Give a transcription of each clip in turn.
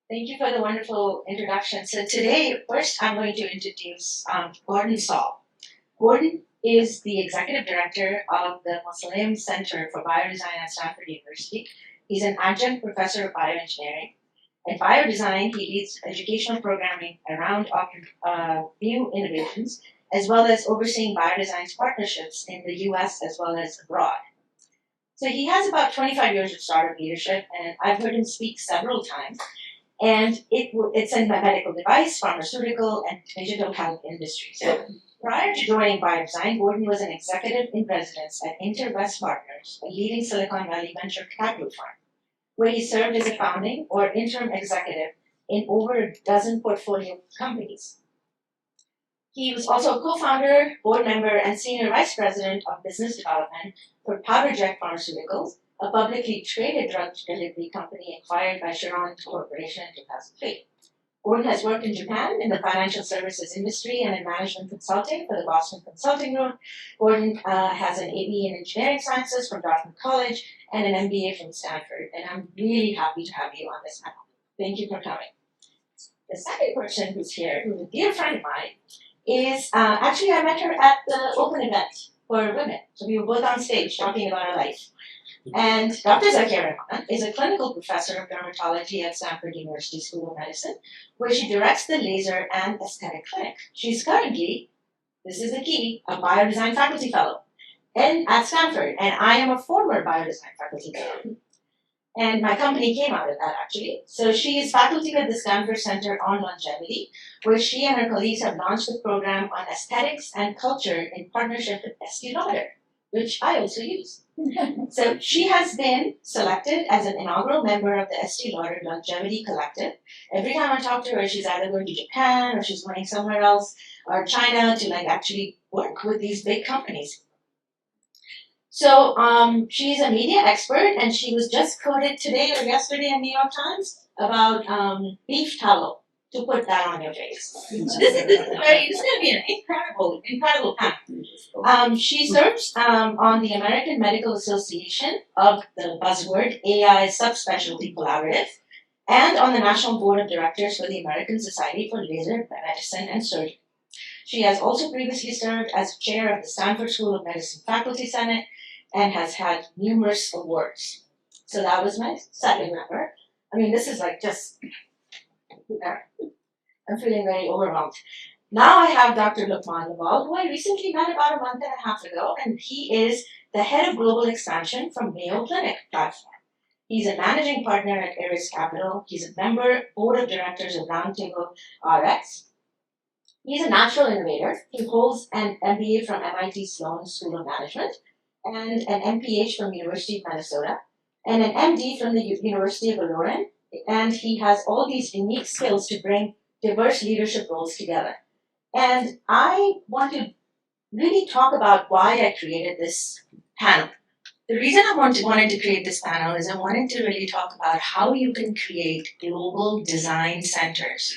Thank you for the wonderful introduction. So today, first I'm going to introduce Gordon Saul. Gordon is the executive director of the Muslim Center for Biodesign at Stanford University. He's an adjunct professor of bioengineering. In biodesign, he leads educational programming around new innovations, as well as overseeing biodesign's partnerships in the US as well as abroad. So he has about 25 years of startup leadership, and I've heard him speak several times. And it's in the medical device, pharmaceutical, and digital health industry. So prior to joining Biodesign, Gordon was an executive in residence at InterWest Partners, a leading Silicon Valley venture capital firm, where he served as a founding or interim executive in over a dozen portfolio companies. He was also a co-founder, board member, and senior vice president of business development for PowderJet Pharmaceuticals, a publicly traded drug delivery company acquired by Chiron Corporation in 2003. Gordon has worked in Japan in the financial services industry and in management consulting for the Boston Consulting Group. Gordon has an ABE in engineering sciences from Dartmouth College and an MBA from Stanford. And I'm really happy to have you on this panel. Thank you for coming. The second person who's here, who's a dear friend of mine, is actually I met her at the open event for women. So we were both on stage talking about our life. And Dr. Zakia Rahman is a clinical professor of dermatology at Stanford University School of Medicine, where she directs the laser and aesthetic clinic. She's currently, this is the key, a biodesign faculty fellow at Stanford, and I am a former biodesign faculty fellow. And my company came out of that, actually. So she is faculty at the Stanford Center on Longevity, where she and her colleagues have launched a program on aesthetics and culture in partnership with Estee Lauder, which I also use. So she has been selected as an inaugural member of the Estee Lauder Longevity Collective. Every time I talk to her, she's either going to Japan or she's going somewhere else or China to actually work with these big companies. So she's a media expert, and she was just quoted today or yesterday in New York Times about beef tallow, to put that on your face. So this is going to be an incredible panel. She serves on the American Medical Association of the buzzword AI Subspecialty Collaborative, and on the National Board of Directors for the American Society for Laser Medicine and Surgery. She has also previously served as chair of the Stanford School of Medicine Faculty Senate and has had numerous awards. So that was my second member. I mean, this is just, I'm feeling very overwhelmed. Now I have Dr. Luqman Lawal, who I recently met about a month and a half ago, and he is the head of global expansion from Mayo Clinic platform. He's a managing partner at Ares Capital. He's a member, board of directors of Roundtable RX. He's a natural innovator. He holds an MBA from MIT Sloan School of Management and an MPH from University of Minnesota and an MD from the University of Illinois. And he has all these unique skills to bring diverse leadership roles together. And I want to really talk about why I created this panel. The reason I wanted to create this panel is I wanted to really talk about how you can create global design centers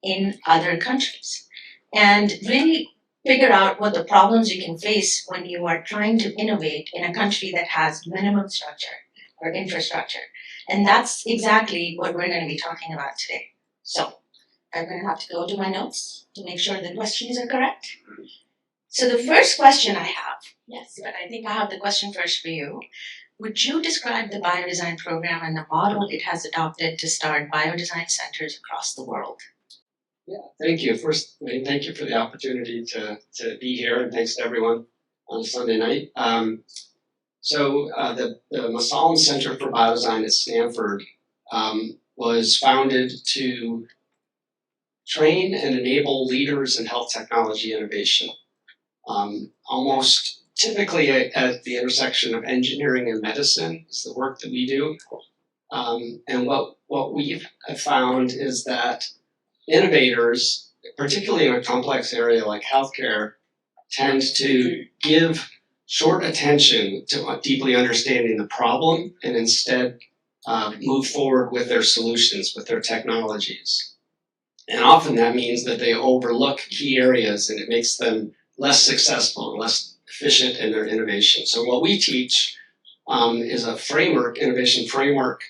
in other countries and really figure out what the problems you can face when you are trying to innovate in a country that has minimum structure or infrastructure. And that's exactly what we're going to be talking about today. So I'm going to have to go to my notes to make sure the questions are correct. So the first question I have, yes, but I think I have the question first for you. Would you describe the biodesign program and the model it has adopted to start biodesign centers across the world? Yeah, thank you. First, thank you for the opportunity to be here, and thanks to everyone on a Sunday night. The Muslim Center for Biodesign at Stanford was founded to train and enable leaders in health technology innovation. Almost typically at the intersection of engineering and medicine is the work that we do. And what we've found is that innovators, particularly in a complex area like healthcare, tend to give short attention to deeply understanding the problem and instead move forward with their solutions, with their technologies. And often that means that they overlook key areas and it makes them less successful and less efficient in their innovation. So what we teach is a framework, innovation framework,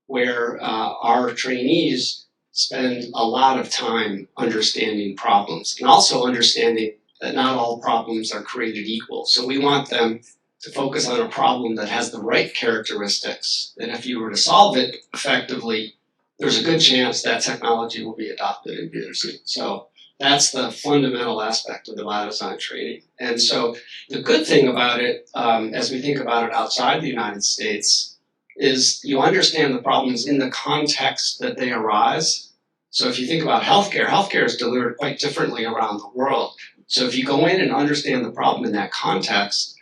where our trainees spend a lot of time understanding problems and also understanding that not all problems are created equal. So we want them to focus on a problem that has the right characteristics, that if you were to solve it effectively, there's a good chance that technology will be adopted and used. So that's the fundamental aspect of the biodesign training. And so the good thing about it, as we think about it outside the United States, is you understand the problems in the context that they arise. So if you think about healthcare, healthcare is delivered quite differently around the world. So if you go in and understand the problem in that context,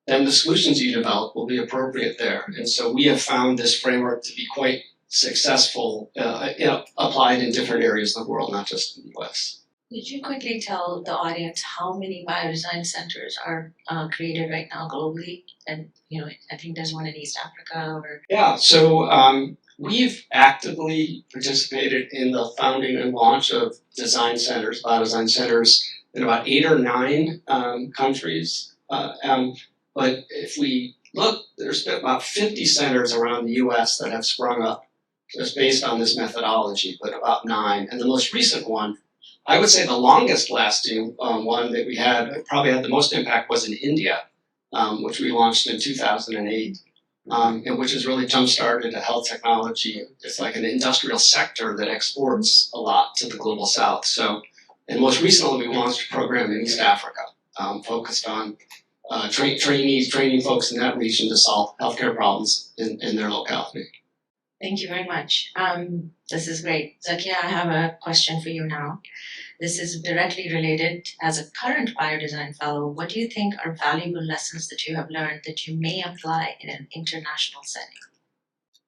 then the solutions you develop will be appropriate there. And so we have found this framework to be quite successful, applied in different areas of the world, not just in the US. Could you quickly tell the audience how many biodesign centers are created right now globally? And I think there's one in East Africa or. Yeah, so we've actively participated in the founding and launch of design centers, biodesign centers, in about 8 or 9 countries. But if we look, there's been about 50 centers around the US that have sprung up just based on this methodology, but about 9. And the most recent one, I would say the longest lasting one that we had, probably had the most impact, was in India, which we launched in 2008, and which has really jump-started a health technology. It's like an industrial sector that exports a lot to the global south. So, and most recently we launched a program in East Africa, focused on training folks in that region to solve healthcare problems in their locality. Thank you very much. This is great. Zakia, I have a question for you now. This is directly related. As a current biodesign fellow, what do you think are valuable lessons that you have learned that you may apply in an international setting?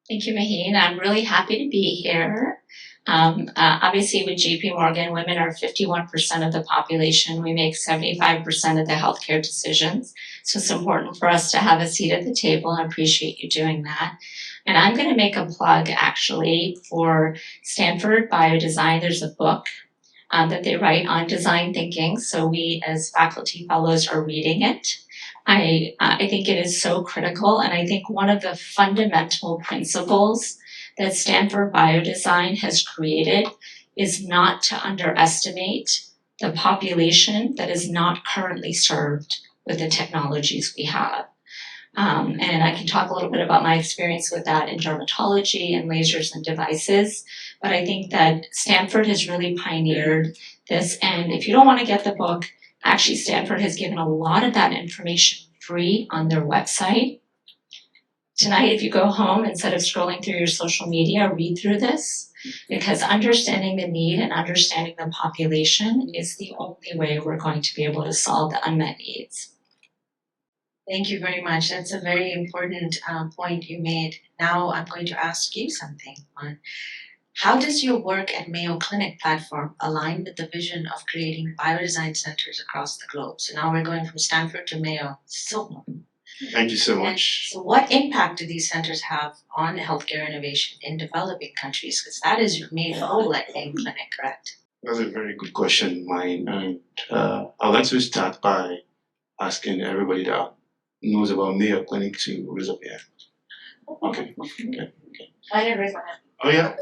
Thank you, Maheen. I'm really happy to be here. Obviously, with JP Morgan, women are 51% of the population. We make 75% of the healthcare decisions. So it's important for us to have a seat at the table. I appreciate you doing that. And I'm going to make a plug, actually, for Stanford Biodesign. There's a book that they write on design thinking. So we, as faculty fellows, are reading it. I think it is so critical. And I think one of the fundamental principles that Stanford Biodesign has created is not to underestimate the population that is not currently served with the technologies we have. And I can talk a little bit about my experience with that in dermatology and lasers and devices. But I think that Stanford has really pioneered this. And if you don't want to get the book, actually Stanford has given a lot of that information free on their website. Tonight, if you go home, instead of scrolling through your social media, read through this, because understanding the need and understanding the population is the only way we're going to be able to solve the unmet needs. Thank you very much. That's a very important point you made. Now I'm going to ask you something. How does your work at Mayo Clinic platform align with the vision of creating biodesign centers across the globe? So now we're going from Stanford to Mayo. Thank you so much. So what impact do these centers have on healthcare innovation in developing countries? Because that is your main role at Mayo Clinic, correct? That's a very good question, Maheen. And I'd like to start by asking everybody that knows about Mayo Clinic to raise up their hand. Okay. I didn't raise my hand. Oh, yeah?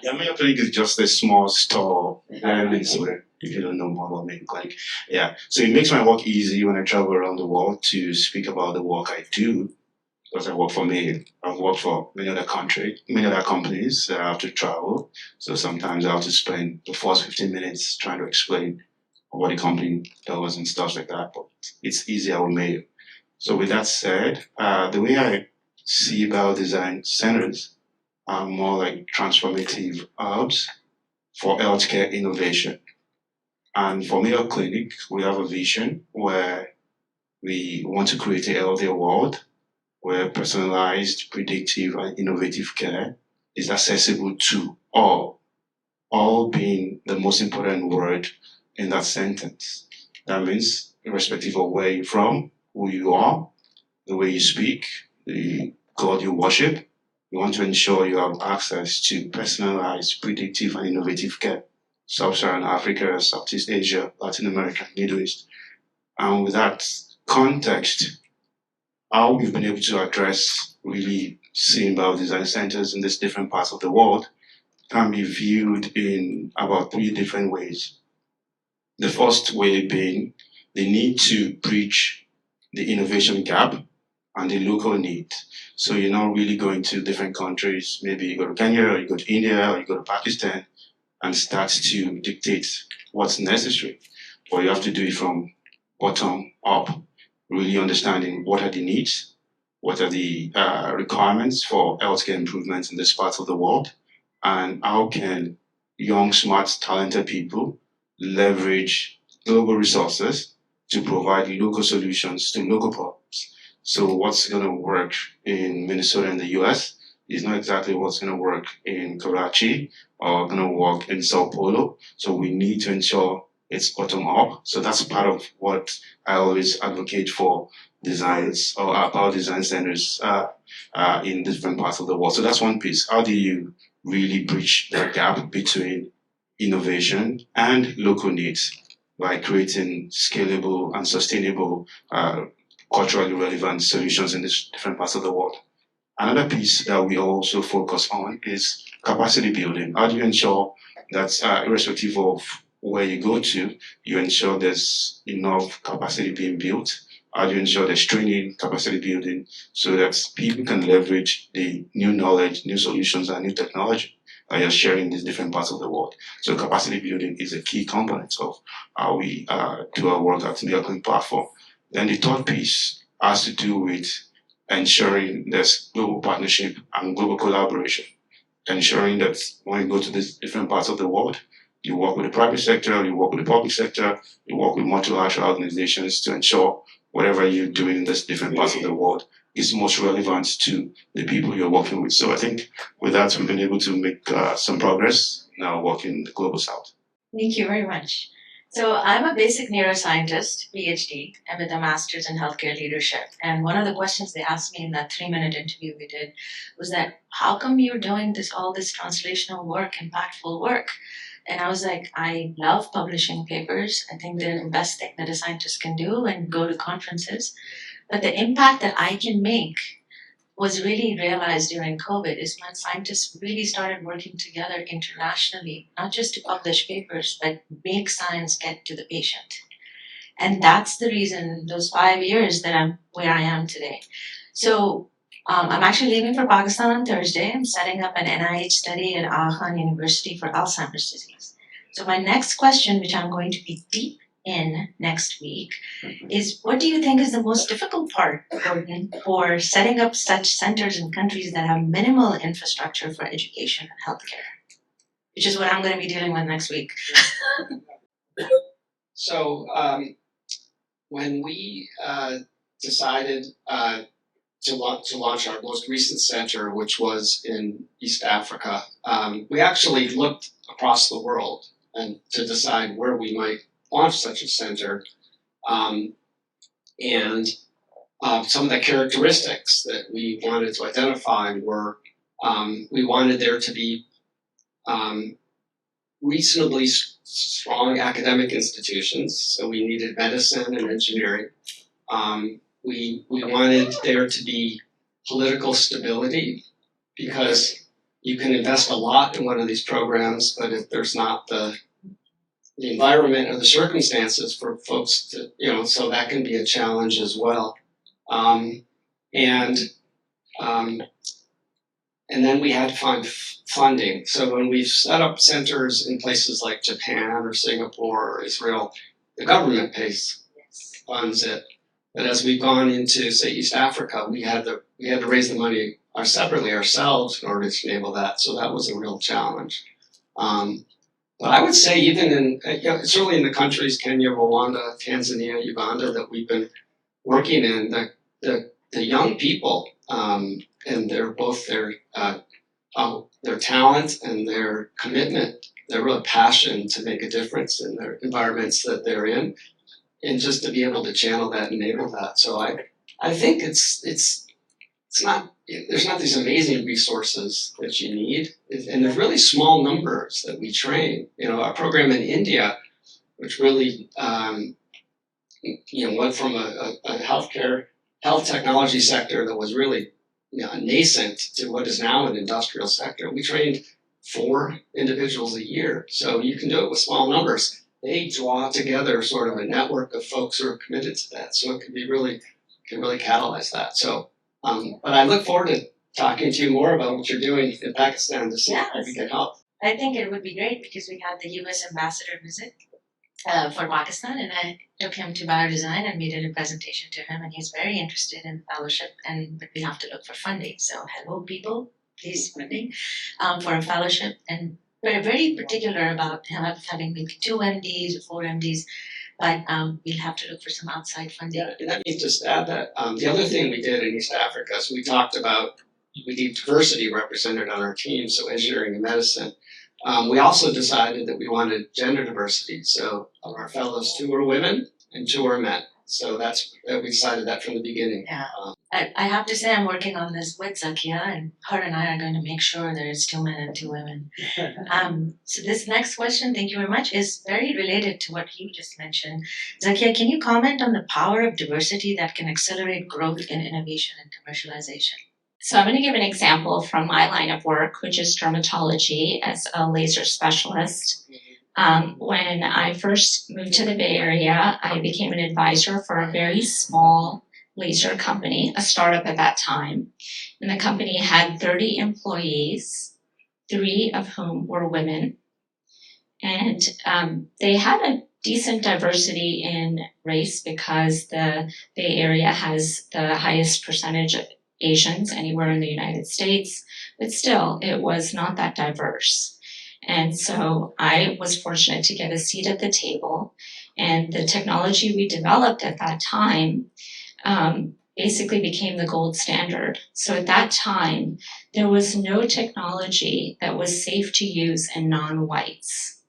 Yeah, Mayo Clinic is just a small store in Minnesota, if you don't know more about Mayo Clinic. Yeah, so it makes my work easy when I travel around the world to speak about the work I do, because I work for Mayo. I've worked for many other companies. I have to travel, so sometimes I have to spend the first 15 minutes trying to explain what the company does and stuff like that, but it's easier with Mayo. So with that said, the way I see biodesign centers are more like transformative hubs for healthcare innovation. And for Mayo Clinic, we have a vision where we want to create a healthier world where personalized, predictive, and innovative care is accessible to all being the most important word in that sentence. That means irrespective of where you're from, who you are, the way you speak, the God you worship, we want to ensure you have access to personalized, predictive, and innovative care. Sub-Saharan Africa, Southeast Asia, Latin America, Middle East. And with that context, how we've been able to address really seeing biodesign centers in these different parts of the world can be viewed in about 3 different ways. The first way being the need to bridge the innovation gap and the local need. So you're not really going to different countries. Maybe you go to Kenya, or you go to India, or you go to Pakistan, and start to dictate what's necessary. But you have to do it from bottom up, really understanding what are the needs, what are the requirements for healthcare improvements in this part of the world, and how can young, smart, talented people leverage global resources to provide local solutions to local problems. So what's going to work in Minnesota in the US is not exactly what's going to work in Karachi or going to work in Sao Paulo. So we need to ensure it's bottom up. So that's part of what I always advocate for designs or power design centers in different parts of the world. So that's one piece. How do you really bridge that gap between innovation and local needs by creating scalable and sustainable culturally relevant solutions in these different parts of the world? Another piece that we also focus on is capacity building. How do you ensure that irrespective of where you go to, you ensure there's enough capacity being built? How do you ensure there's training, capacity building, so that people can leverage the new knowledge, new solutions, and new technology that you're sharing in these different parts of the world? So capacity building is a key component of how we do our work at the Upcoming platform. Then the third piece has to do with ensuring there's global partnership and global collaboration, ensuring that when you go to these different parts of the world, you work with the private sector, you work with the public sector, you work with multilateral organizations to ensure whatever you're doing in these different parts of the world is most relevant to the people you're working with. So I think with that, we've been able to make some progress now working in the global south. Thank you very much. So I'm a basic neuroscientist, PhD, and with a master's in healthcare leadership. And one of the questions they asked me in that 3-minute interview we did was that, how come you're doing all this translational work, impactful work? And I was like, I love publishing papers. I think they're the best thing that a scientist can do, and go to conferences. But the impact that I can make was really realized during COVID is when scientists really started working together internationally, not just to publish papers, but make science get to the patient. And that's the reason, those 5 years, that I'm where I am today. So I'm actually leaving for Pakistan on Thursday. I'm setting up an NIH study at Khan University for Alzheimer's disease. So my next question, which I'm going to be deep in next week, is what do you think is the most difficult part, Gordon, for setting up such centers in countries that have minimal infrastructure for education and healthcare? Which is what I'm going to be dealing with next week. So when we decided to launch our most recent center, which was in East Africa, we actually looked across the world and to decide where we might launch such a center. And some of the characteristics that we wanted to identify were we wanted there to be reasonably strong academic institutions. So we needed medicine and engineering. We wanted there to be political stability, because you can invest a lot in one of these programs, but if there's not the environment or the circumstances for folks to, so that can be a challenge as well. And then we had to find funding. So when we've set up centers in places like Japan or Singapore or Israel, the government funds it. But as we've gone into, say, East Africa, we had to raise the money separately ourselves in order to enable that. So that was a real challenge. But I would say even in, certainly in the countries, Kenya, Rwanda, Tanzania, Uganda, that we've been working in, the young people, and their talent and their commitment, their real passion to make a difference in their environments that they're in, and just to be able to channel that and enable that. So I think it's not, there's not these amazing resources that you need, and there's really small numbers that we train. Our program in India, which really went from a health technology sector that was really nascent to what is now an industrial sector. We trained 4 individuals a year, so you can do it with small numbers. They draw together sort of a network of folks who are committed to that, so it can really catalyze that. So, but I look forward to talking to you more about what you're doing in Pakistan to see if we can help. I think it would be great because we had the U.S. ambassador visit for Pakistan, and I took him to biodesign and we did a presentation to him, and he's very interested in fellowship, but we have to look for funding. So hello people, please funding for a fellowship, and we're very particular about having maybe 2 MDs or 4 MDs, but we'll have to look for some outside funding. Yeah, and let me just add that the other thing we did in East Africa is we talked about, we need diversity represented on our team, so engineering and medicine. We also decided that we wanted gender diversity. So of our fellows, 2 were women and 2 were men. So we decided that from the beginning. Yeah. I have to say I'm working on this with Zakia, and her and I are going to make sure there's 2 men and 2 women. So this next question, thank you very much, is very related to what you just mentioned. Zakia, can you comment on the power of diversity that can accelerate growth in innovation and commercialization? So I'm going to give an example from my line of work, which is dermatology as a laser specialist. When I first moved to the Bay Area, I became an advisor for a very small laser company, a startup at that time. And the company had 30 employees, 3 of whom were women. And they had a decent diversity in race because the Bay Area has the highest percentage of Asians anywhere in the United States, but still it was not that diverse. And so I was fortunate to get a seat at the table, and the technology we developed at that time basically became the gold standard. So at that time, there was no technology that was safe to use in non-whites.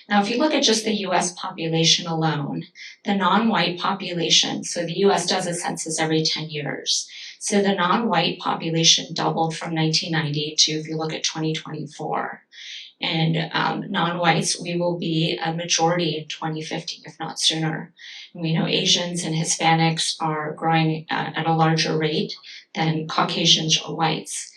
Now, if you look at just the US population alone, the non-white population, so the US does a census every 10 years. So the non-white population doubled from 1990 to, if you look at 2024. And non-whites, we will be a majority in 2050, if not sooner. And we know Asians and Hispanics are growing at a larger rate than Caucasians or whites.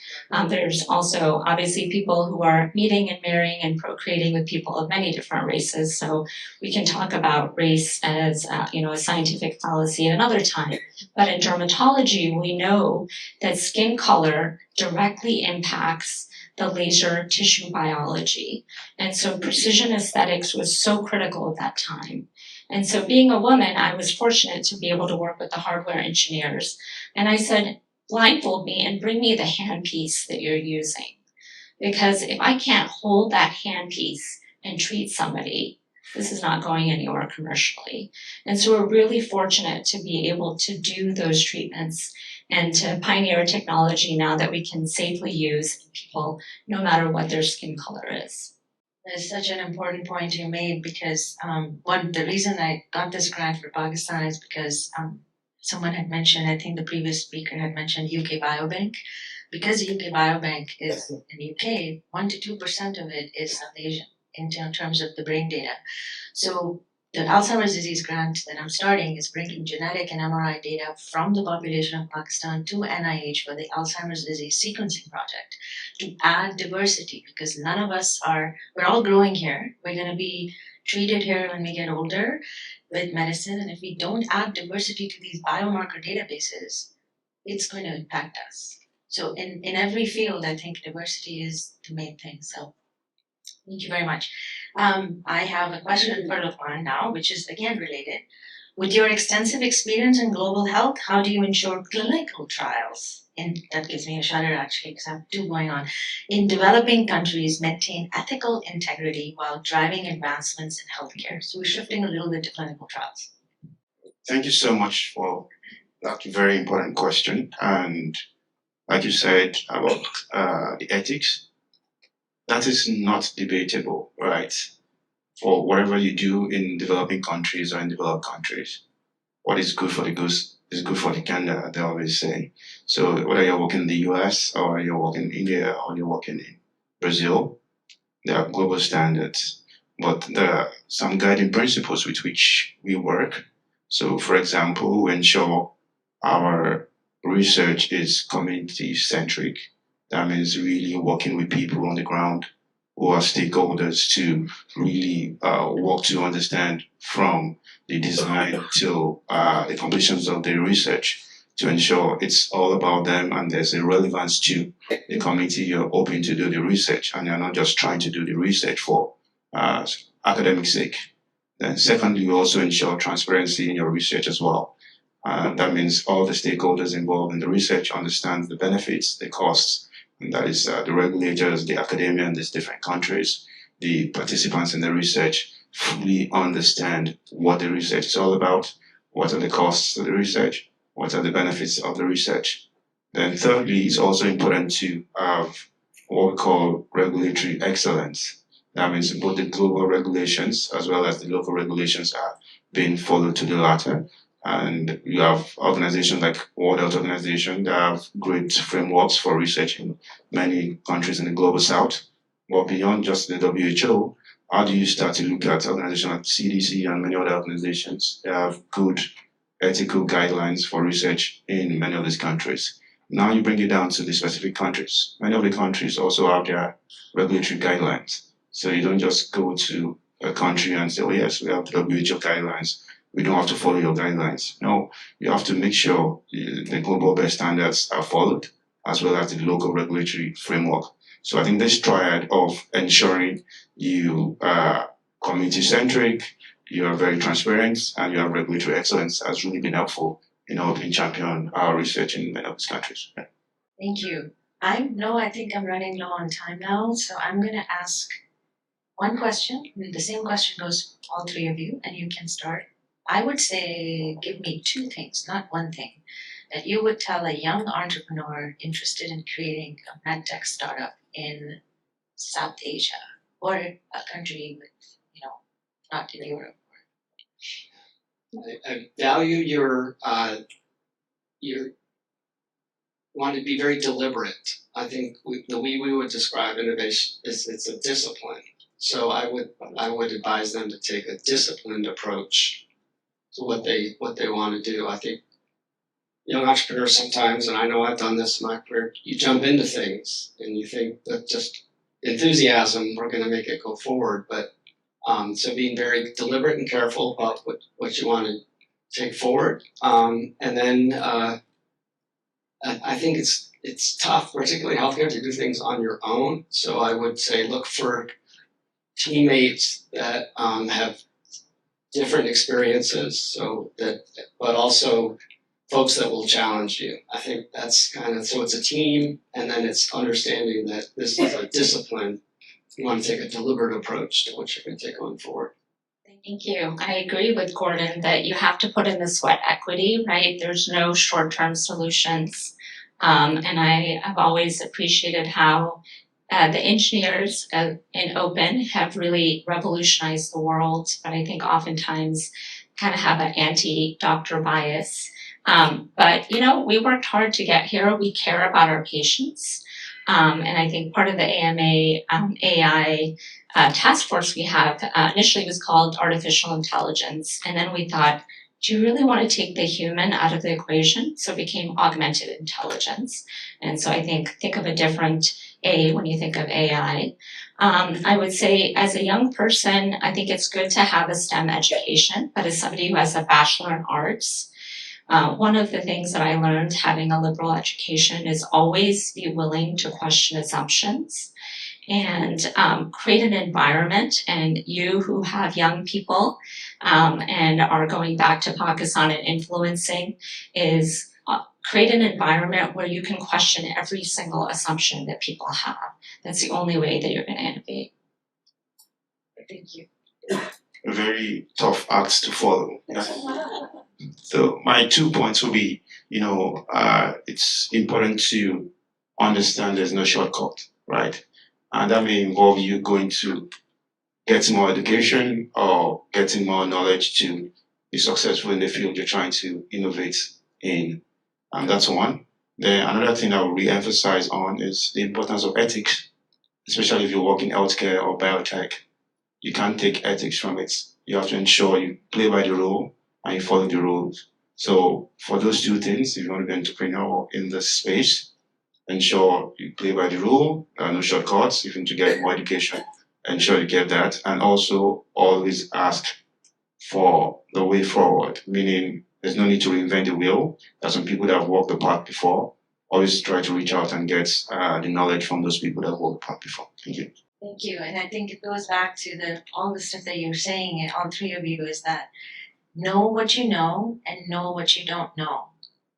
There's also obviously people who are meeting and marrying and procreating with people of many different races. So we can talk about race as a scientific fallacy at another time. But in dermatology, we know that skin color directly impacts the laser tissue biology. And so precision aesthetics was so critical at that time. And so being a woman, I was fortunate to be able to work with the hardware engineers. And I said, blindfold me and bring me the handpiece that you're using. Because if I can't hold that handpiece and treat somebody, this is not going anywhere commercially. And so we're really fortunate to be able to do those treatments and to pioneer a technology now that we can safely use in people no matter what their skin color is. That's such an important point you made, because the reason I got this grant for Pakistan is because someone had mentioned, I think the previous speaker had mentioned UK Biobank. Because UK Biobank is in UK, 1 to 2% of it is South Asian in terms of the brain data. So the Alzheimer's disease grant that I'm starting is bringing genetic and MRI data from the population of Pakistan to NIH for the Alzheimer's disease sequencing project to add diversity, because none of us we're all growing here. We're going to be treated here when we get older with medicine, and if we don't add diversity to these biomarker databases, it's going to impact us. So in every field, I think diversity is the main thing. So thank you very much. I have a question for Luqman now, which is again related. With your extensive experience in global health, how do you ensure clinical trials, and that gives me a shudder actually because I have 2 going on, in developing countries maintain ethical integrity while driving advancements in healthcare? So we're shifting a little bit to clinical trials. Thank you so much for that very important question. And like you said about the ethics, that is not debatable, right? For whatever you do in developing countries or in developed countries, what is good for the goose is good for the gander, they always say. So whether you're working in the US or you're working in India or you're working in Brazil, there are global standards, but there are some guiding principles with which we work. So for example, we ensure our research is community-centric. That means really working with people on the ground who are stakeholders to really work to understand from the design to the completions of the research to ensure it's all about them and there's a relevance to the community you're hoping to do the research and you're not just trying to do the research for academic sake. Then secondly, you also ensure transparency in your research as well. That means all the stakeholders involved in the research understand the benefits, the costs, and that is the regulators, the academia in these different countries, the participants in the research fully understand what the research is all about, what are the costs of the research, what are the benefits of the research. Then thirdly, it's also important to have what we call regulatory excellence. That means both the global regulations as well as the local regulations are being followed to the latter. And you have organizations like World Health Organization that have great frameworks for research in many countries in the global south. But beyond just the WHO, how do you start to look at organizations like CDC and many other organizations that have good ethical guidelines for research in many of these countries? Now you bring it down to the specific countries. Many of the countries also have their regulatory guidelines. So you don't just go to a country and say, oh yes, we have the WHO guidelines. We don't have to follow your guidelines. No, you have to make sure the global best standards are followed, as well as the local regulatory framework. So I think this triad of ensuring you are community-centric, you are very transparent, and you have regulatory excellence has really been helpful in helping champion our research in many of these countries. Thank you. I think I'm running low on time now, so I'm going to ask one question. The same question goes to all three of you, and you can start. I would say give me two things, not one thing, that you would tell a young entrepreneur interested in creating a medtech startup in South Asia or a country with, not in Europe. I value your want to be very deliberate. I think the way we would describe innovation is it's a discipline. So I would advise them to take a disciplined approach to what they want to do. I think young entrepreneurs sometimes, and I know I've done this in my career, you jump into things and you think that just enthusiasm, we're going to make it go forward. But so being very deliberate and careful about what you want to take forward. And then I think it's tough, particularly in healthcare, to do things on your own. So I would say look for teammates that have different experiences, but also folks that will challenge you. I think that's so it's a team, and then it's understanding that this is a discipline. You want to take a deliberate approach to what you're going to take going forward. Thank you. I agree with Gordon that you have to put in the sweat equity, right? There's no short-term solutions. And I have always appreciated how the engineers in Open have really revolutionized the world, but I think oftentimes kind of have an anti-doctor bias. But, we worked hard to get here. We care about our patients. And I think part of the AMA AI task force we have initially was called artificial intelligence. And then we thought, do you really want to take the human out of the equation? So it became augmented intelligence. And so I think of a different A when you think of AI. I would say as a young person, I think it's good to have a STEM education, but as somebody who has a bachelor in arts, one of the things that I learned having a liberal education is always be willing to question assumptions and create an environment. And you who have young people and are going back to Pakistan and influencing is create an environment where you can question every single assumption that people have. That's the only way that you're going to innovate. Thank you. Very tough acts to follow. So my 2 points will be, it's important to understand there's no shortcut, right? And that may involve you going to get more education or getting more knowledge to be successful in the field you're trying to innovate in. And that's one. Then another thing I will re-emphasize on is the importance of ethics, especially if you work in healthcare or biotech. You can't take ethics from it. You have to ensure you play by the rule and you follow the rules. So for those two things, if you want to be an entrepreneur in this space, ensure you play by the rule, no shortcuts. If you need to get more education, ensure you get that. And also always ask for the way forward, meaning there's no need to reinvent the wheel. There's some people that have walked the path before. Always try to reach out and get the knowledge from those people that have walked the path before. Thank you. Thank you. And I think it goes back to all the stuff that you're saying, and all three of you, is that know what you know and know what you don't know.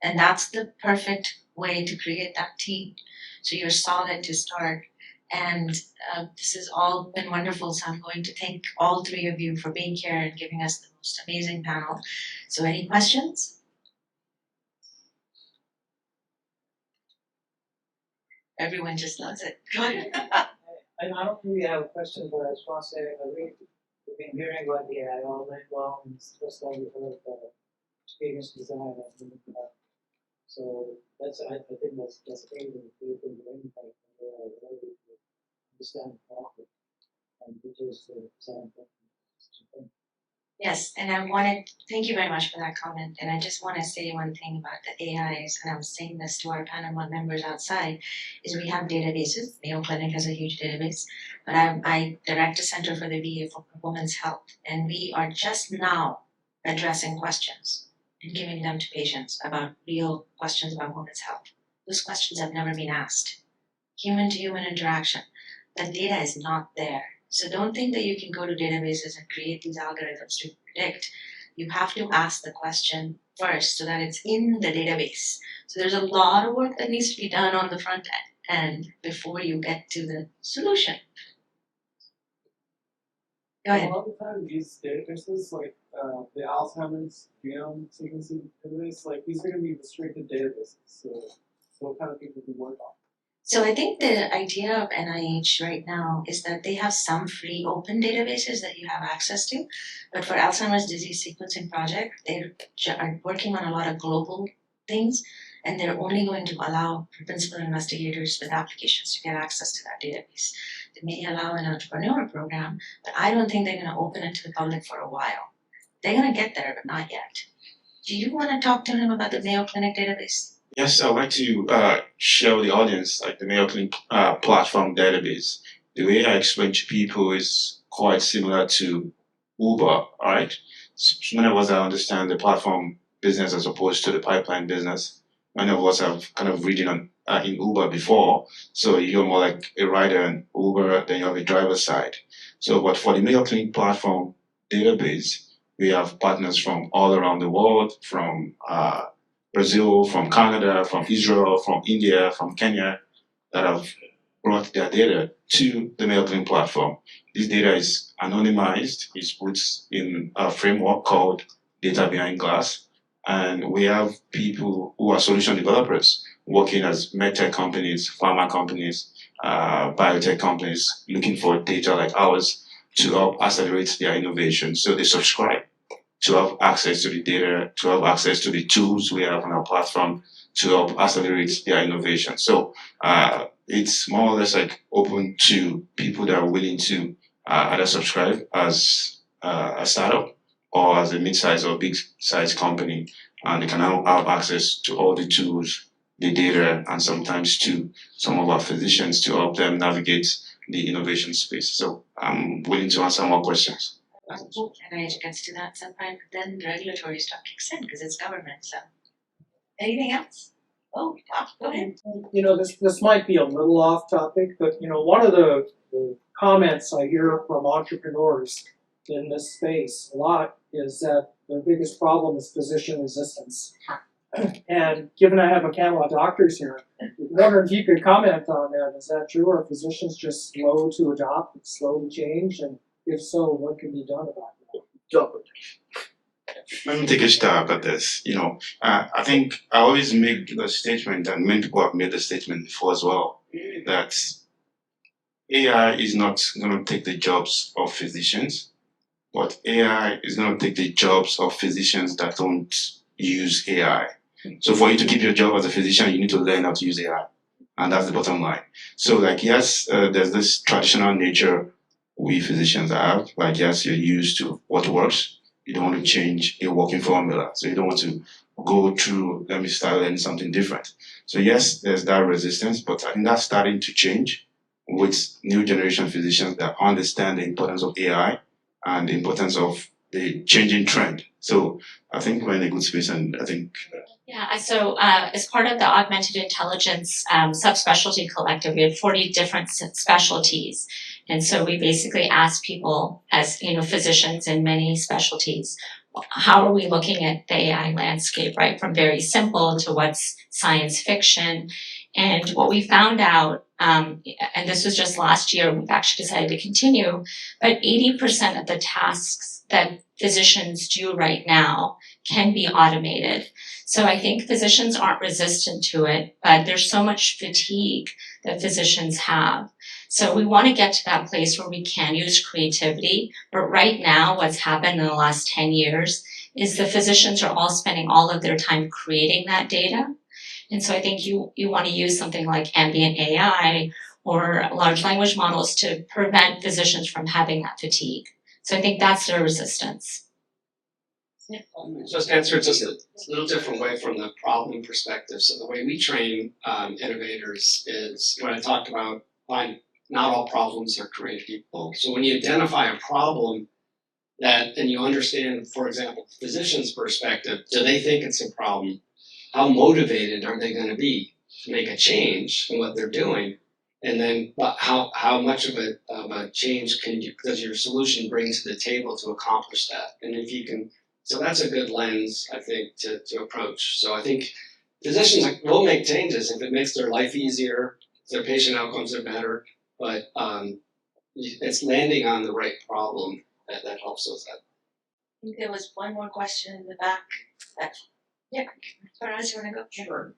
And that's the perfect way to create that team. So you're solid to start. And this has all been wonderful. So I'm going to thank all three of you for being here and giving us the most amazing panel. So any questions? Everyone just loves it. Go ahead. I don't really have a question, but I just want to say we've been hearing about the AI all night long, and it's the first time we've heard experience design and so that's I think that's great and great thing to anybody to understand the market and which is the design. Yes, and I wanted, thank you very much for that comment. And I just want to say one thing about the AIs, and I'm saying this to our panel members outside, is we have databases. Mayo Clinic has a huge database, but I direct a center for the VA for women's health, and we are just now addressing questions and giving them to patients about real questions about women's health. Those questions have never been asked. Human to human interaction. The data is not there. So don't think that you can go to databases and create these algorithms to predict. You have to ask the question first so that it's in the database. So there's a lot of work that needs to be done on the front end before you get to the solution. Go ahead. A lot of the time, these databases, like the Alzheimer's genome sequencing database, like these are going to be restricted databases. So what kind of people do work on? So I think the idea of NIH right now is that they have some free open databases that you have access to, but for Alzheimer's disease sequencing project, they are working on a lot of global things, and they're only going to allow principal investigators with applications to get access to that database. They may allow an entrepreneur program, but I don't think they're going to open it to the public for a while. They're going to get there, but not yet. Do you want to talk to him about the Mayo Clinic database? Yes, I'd like to share with the audience like the Mayo Clinic platform database. The way I explain to people is quite similar to Uber, all right? So many of us understand the platform business as opposed to the pipeline business. Many of us have kind of ridden on in Uber before, so you're more like a rider in Uber than you have a driver's side. So, but for the Mayo Clinic platform database, we have partners from all around the world, from Brazil, from Canada, from Israel, from India, from Kenya, that have brought their data to the Mayo Clinic platform. This data is anonymized, it's put in a framework called Data Behind Glass, and we have people who are solution developers working as medtech companies, pharma companies, biotech companies, looking for data like ours to help accelerate their innovation. So they subscribe to have access to the data, to have access to the tools we have on our platform to help accelerate their innovation. So it's more or less like open to people that are willing to either subscribe as a startup or as a mid-size or big-size company, and they can now have access to all the tools, the data, and sometimes to some of our physicians to help them navigate the innovation space. So I'm willing to answer more questions. NIH gets to that sometime, but then regulatory stuff kicks in because it's government. So, anything else? Oh, go ahead. You know, this might be a little off topic, but you know, one of the comments I hear from entrepreneurs in this space a lot is that their biggest problem is physician resistance. And given I have a panel of doctors here, I wonder if you could comment on that. Is that true? Are physicians just slow to adopt, slow to change? And if so, what can be done about that? Let me take a stab at this. You know, I think I always make the statement, and many people have made the statement before as well, that AI is not going to take the jobs of physicians, but AI is going to take the jobs of physicians that don't use AI. So for you to keep your job as a physician, you need to learn how to use AI. And that's the bottom line. So like, yes, there's this traditional nature we physicians have. Like, yes, you're used to what works. You don't want to change a working formula. So you don't want to go through, let me start learning something different. So yes, there's that resistance, but I think that's starting to change with new generation physicians that understand the importance of AI and the importance of the changing trend. So I think we're in a good space, and I think Yeah, so as part of the Augmented Intelligence subspecialty collective, we had 40 different specialties. And so we basically asked people, as physicians in many specialties, how are we looking at the AI landscape, right? From very simple to what's science fiction. And what we found out, and this was just last year, we've actually decided to continue, but 80% of the tasks that physicians do right now can be automated. So I think physicians aren't resistant to it, but there's so much fatigue that physicians have. So we want to get to that place where we can use creativity. But right now, what's happened in the last 10 years is the physicians are all spending all of their time creating that data. And so I think you want to use something like ambient AI or large language models to prevent physicians from having that fatigue. So I think that's their resistance. Just answer it just a little different way from the problem perspective. So the way we train innovators is when I talked about not all problems are created equal. So when you identify a problem and you understand, for example, the physician's perspective, do they think it's a problem? How motivated are they going to be to make a change in what they're doing? And then how much of a change does your solution bring to the table to accomplish that? And if you can, so that's a good lens, I think, to approach. So I think physicians will make changes if it makes their life easier, their patient outcomes are better, but it's landing on the right problem that helps with that. I think there was one more question in the back. Yeah, Faraz, you want to go? Sure.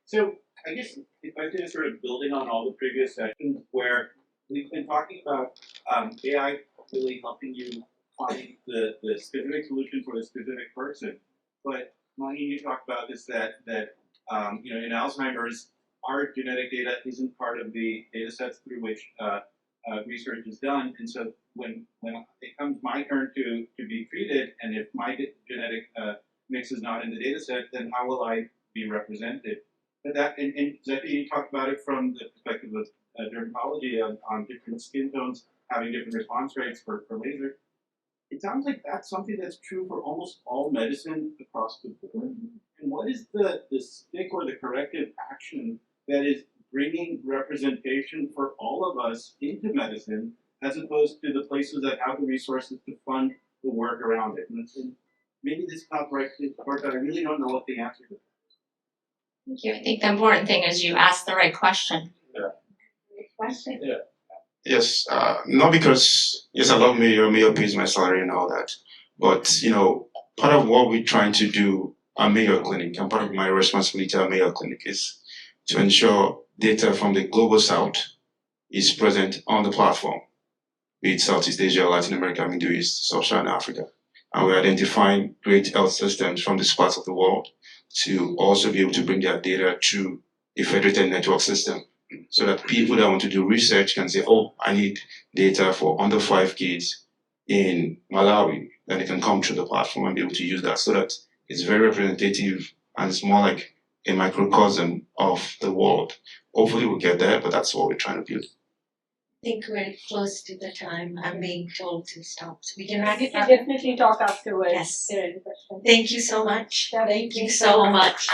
So I guess if I could sort of building on all the previous sessions where we've been talking about AI really helping you find the specific solution for the specific person. But Maheen, you talked about this that in Alzheimer's, our genetic data isn't part of the data sets through which research is done, and so when it comes my turn to be treated, and if my genetic mix is not in the data set, then how will I be represented? But that, and Zakia, you talked about it from the perspective of dermatology on different skin tones having different response rates for laser. It sounds like that's something that's true for almost all medicine across the board. And what is the stick or the corrective action that is bringing representation for all of us into medicine, as opposed to the places that have the resources to fund the work around it? And maybe this is not the right place to start, but I really don't know what the answer is. Thank you. I think the important thing is you ask the right question. Yeah. Question? Yeah. yes, not because yes, I love Mayo pays my salary and all that, but part of what we're trying to do at Mayo Clinic, and part of my responsibility at Mayo Clinic is to ensure data from the global south is present on the platform, be it Southeast Asia, Latin America, Middle East, Sub-Saharan Africa. And we're identifying great health systems from these parts of the world to also be able to bring their data to a federated network system, so that people that want to do research can say, oh, I need data for under 5 kids in Malawi. Then they can come through the platform and be able to use that, so that it's very representative and it's more like a microcosm of the world. Hopefully we'll get there, but that's what we're trying to build. I think we're close to the time. I'm being told to stop. So we can wrap You it can up. definitely talk afterwards. Yes. If there are any questions. Thank you so much. Yeah, Thank you so much.